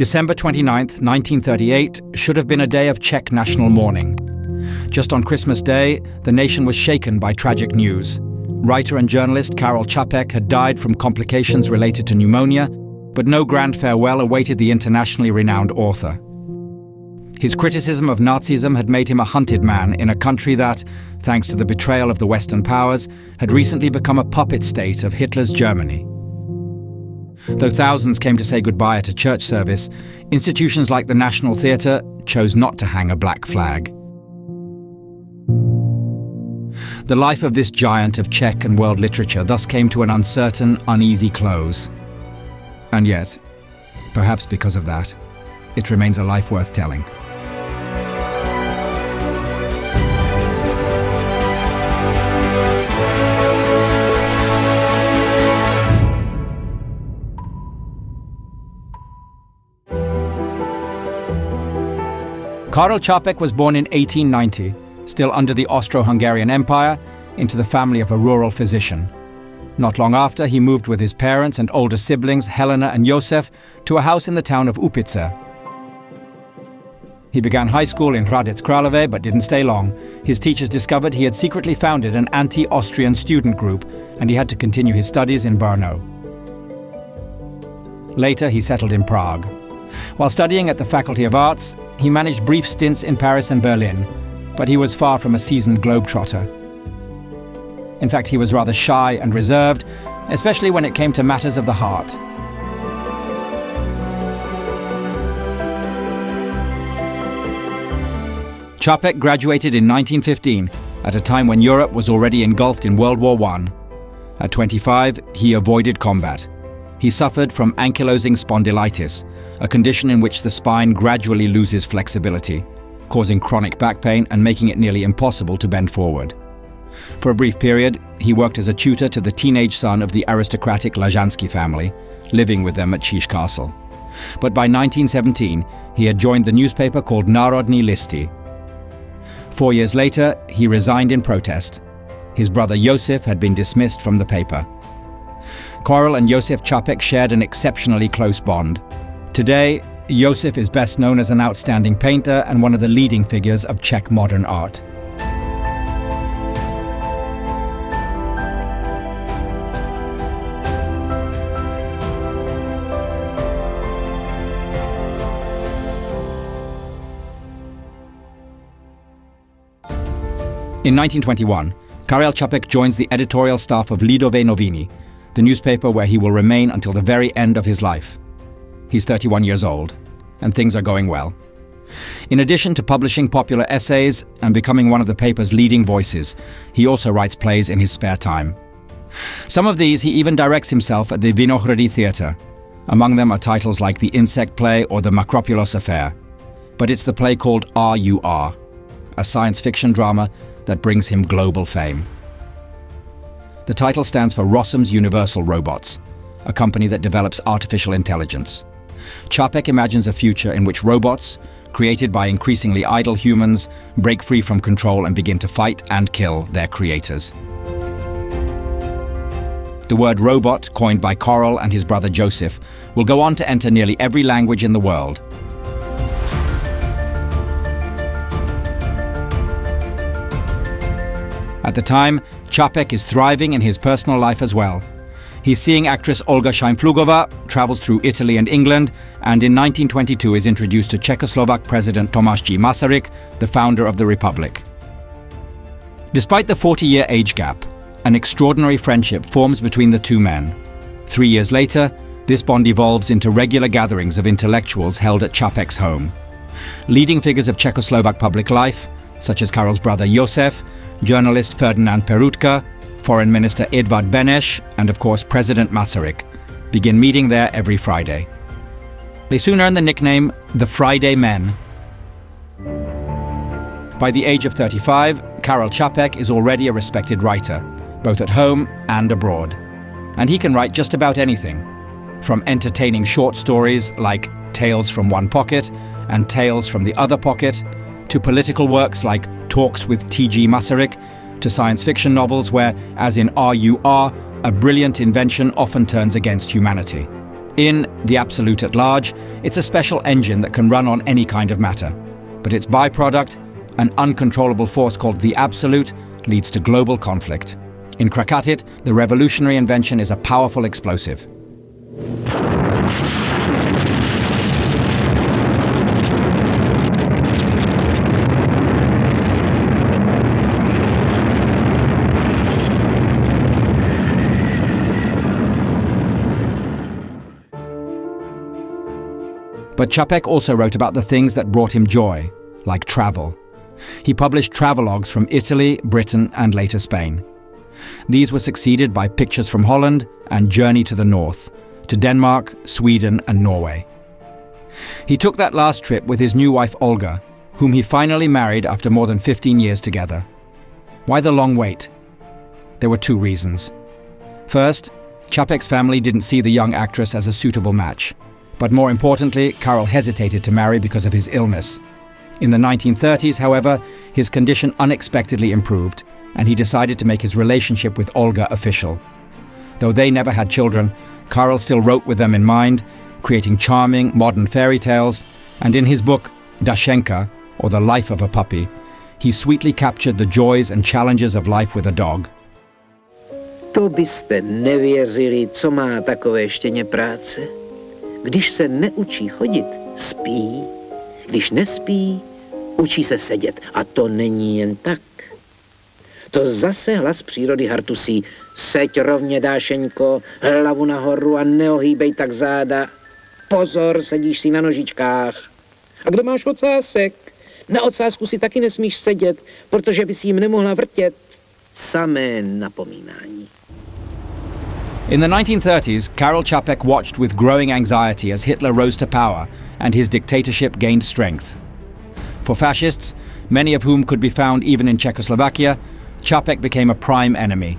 December 29th, 1938 should have been a day of Czech national mourning. Just on Christmas Day, the nation was shaken by tragic news. Writer and journalist Karel Čapek had died from complications related to pneumonia, but no grand farewell awaited the internationally renowned author. His criticism of Nazism had made him a hunted man in a country that, thanks to the betrayal of the Western powers, had recently become a puppet state of Hitler's Germany. Though thousands came to say goodbye at a church service, institutions like the National Theatre chose not to hang a black flag. The life of this giant of Czech and world literature thus came to an uncertain, uneasy close. And yet, perhaps because of that, it remains a life worth telling. Karel Čapek was born in 1890, still under the Austro-Hungarian Empire, into the family of a rural physician. Not long after, he moved with his parents and older siblings, Helena and Josef, to a house in the town of Úpice. He began high school in Hradec Králové, but didn't stay long. His teachers discovered he had secretly founded an anti-Austrian student group, and he had to continue his studies in Brno. Later, he settled in Prague. While studying at the Faculty of Arts, he managed brief stints in Paris and Berlin, but he was far from a seasoned globetrotter. In fact, he was rather shy and reserved, especially when it came to matters of the heart. Čapek graduated in 1915, at a time when Europe was already engulfed in World War I. At 25, he avoided combat. He suffered from ankylosing spondylitis, a condition in which the spine gradually loses flexibility, causing chronic back pain and making it nearly impossible to bend forward. For a brief period, he worked as a tutor to the teenage son of the aristocratic Lažanský family, living with them at Čech Castle. But by 1917, he had joined the newspaper called Národní listy. 4 years later, he resigned in protest. His brother Josef had been dismissed from the paper. Karel and Josef Čapek shared an exceptionally close bond. Today, Josef is best known as an outstanding painter and one of the leading figures of Czech modern art. In 1921, Karel Čapek joins the editorial staff of Lidové noviny, the newspaper where he will remain until the very end of his life. He's 31 years old, and things are going well. In addition to publishing popular essays and becoming one of the paper's leading voices, he also writes plays in his spare time. Some of these he even directs himself at the Vinohrady Theatre. Among them are titles like The Insect Play or The Makropulos Affair. But it's the play called RUR, a science fiction drama that brings him global fame. The title stands for Rossum's Universal Robots, a company that develops artificial intelligence. Čapek imagines a future in which robots, created by increasingly idle humans, break free from control and begin to fight and kill their creators. The word robot, coined by Karel and his brother Josef, will go on to enter nearly every language in the world. At the time, Čapek is thriving in his personal life as well. He's seeing actress Olga Šajnflugova, travels through Italy and England, and in 1922 is introduced to Czechoslovak President Tomáš G. Masaryk, the founder of the Republic. Despite the 40-year age gap, an extraordinary friendship forms between the two men. 3 years later, this bond evolves into regular gatherings of intellectuals held at Čapek's home. Leading figures of Czechoslovak public life, such as Karel's brother Josef, journalist Ferdinand Peroutka, Foreign Minister Edvard Beneš, and of course President Masaryk, begin meeting there every Friday. They soon earn the nickname the Friday Men. By the age of 35, Karel Čapek is already a respected writer, both at home and abroad. And he can write just about anything, from entertaining short stories like Tales from One Pocket and Tales from the Other Pocket, to political works like Talks with T.G. Masaryk, to science fiction novels where, as in RUR, a brilliant invention often turns against humanity. In The Absolute at Large, it's a special engine that can run on any kind of matter. But its byproduct, an uncontrollable force called the Absolute, leads to global conflict. In Krakatit, the revolutionary invention is a powerful explosive. But Čapek also wrote about the things that brought him joy, like travel. He published travelogues from Italy, Britain, and later Spain. These were succeeded by Pictures from Holland and Journey to the North, to Denmark, Sweden, and Norway. He took that last trip with his new wife Olga, whom he finally married after more than 15 years together. Why the long wait? There were two reasons. First, Čapek's family didn't see the young actress as a suitable match. But more importantly, Karel hesitated to marry because of his illness. In the 1930s, however, his condition unexpectedly improved, and he decided to make his relationship with Olga official. Though they never had children, Karel still wrote with them in mind, creating charming, modern fairy tales, and in his book, Dashenka, or The Life of a Puppy, he sweetly captured the joys and challenges of life with a dog. To byste nevěřili, co má takové štěně práce. Když se neučí chodit, spí. Když nespí, učí se sedět. A to není jen tak. To zase hlas přírody hartusí. Seď rovně, Dášeňko, hlavu nahoru a neohýbej tak záda. Pozor, sedíš si na nožičkách. A kde máš ocásek? Na ocásku si taky nesmíš sedět, protože bys jim nemohla vrtět. Samé napomínání. In the 1930s, Karel Čapek watched with growing anxiety as Hitler rose to power and his dictatorship gained strength. For fascists, many of whom could be found even in Czechoslovakia, Čapek became a prime enemy.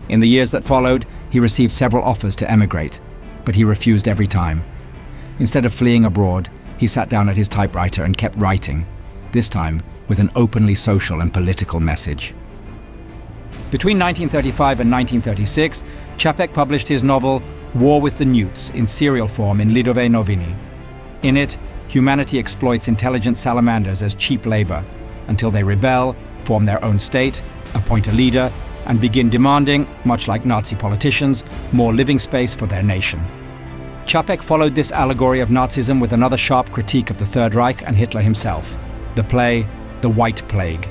In the years that followed, he received several offers to emigrate, but he refused every time. Instead of fleeing abroad, he sat down at his typewriter and kept writing, this time with an openly social and political message. Between 1935 and 1936, Čapek published his novel War with the Newts in serial form in Lidové noviny. In it, humanity exploits intelligent salamanders as cheap labor until they rebel, form their own state, appoint a leader, and begin demanding, much like Nazi politicians, more living space for their nation. Čapek followed this allegory of Nazism with another sharp critique of the Third Reich and Hitler himself, the play The White Plague.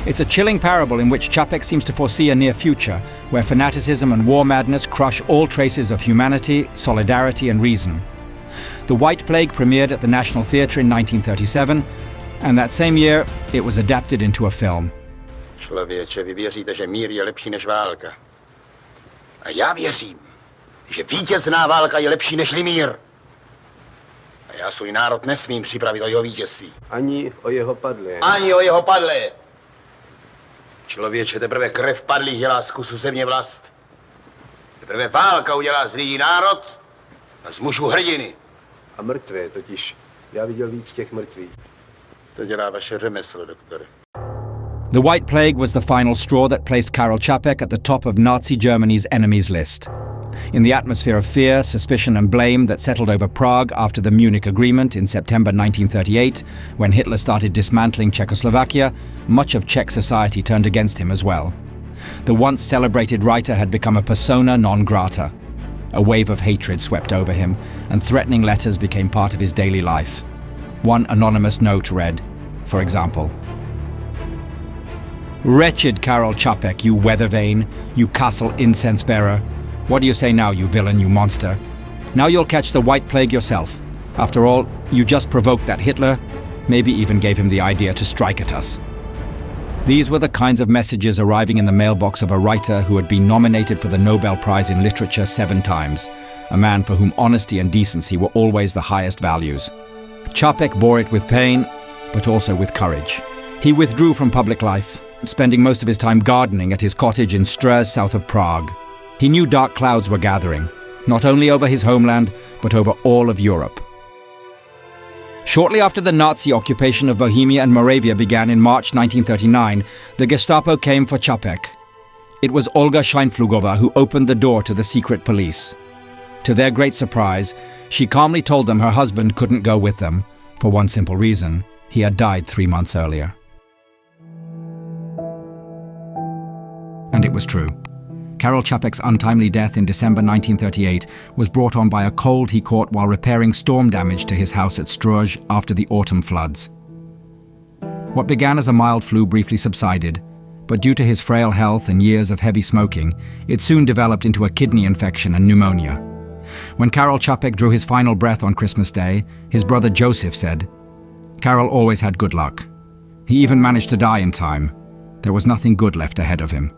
It's a chilling parable in which Čapek seems to foresee a near future where fanaticism and war madness crush all traces of humanity, solidarity and reason. The White Plague premiered at the National Theatre in 1937, and that same year it was adapted into a film. Člověče, vy věříte, že mír je lepší než válka. A já věřím, že vítězná válka je lepší než mír. A já svůj národ nesmím připravit o jeho vítězství. Ani o jeho padlé. Ani o jeho padlé. Člověče, teprve krev padlých dělá z kusu země vlast. Teprve válka udělá z lidí národ a z mužů hrdiny. A mrtvé totiž. Já viděl víc těch mrtvých. To dělá vaše řemeslo, doktore. The White Plague was the final straw that placed Karel Čapek at the top of Nazi Germany's enemies list. In the atmosphere of fear, suspicion and blame that settled over Prague after the Munich Agreement in September 1938, when Hitler started dismantling Czechoslovakia, much of Czech society turned against him as well. The once celebrated writer had become a persona non grata. A wave of hatred swept over him, and threatening letters became part of his daily life. One anonymous note read, for example, "Wretched Karel Čapek, you weather vane, you castle incense bearer. What do you say now, you villain, you monster? Now you'll catch the White Plague yourself. After all, you just provoked that Hitler, maybe even gave him the idea to strike at us." These were the kinds of messages arriving in the mailbox of a writer who had been nominated for the Nobel Prize in Literature 7 times, a man for whom honesty and decency were always the highest values. Čapek bore it with pain, but also with courage. He withdrew from public life, spending most of his time gardening at his cottage in Straz, south of Prague. He knew dark clouds were gathering, not only over his homeland, but over all of Europe. Shortly after the Nazi occupation of Bohemia and Moravia began in March 1939, the Gestapo came for Čapek. It was Olga Scheinflugova who opened the door to the secret police. To their great surprise, she calmly told them her husband couldn't go with them, for one simple reason: he had died 3 months earlier. And it was true. Karel Čapek's untimely death in December 1938 was brought on by a cold he caught while repairing storm damage to his house at Struž after the autumn floods. What began as a mild flu briefly subsided, but due to his frail health and years of heavy smoking, it soon developed into a kidney infection and pneumonia. When Karel Čapek drew his final breath on Christmas Day, his brother Joseph said, "Karel always had good luck. He even managed to die in time. There was nothing good left ahead of him."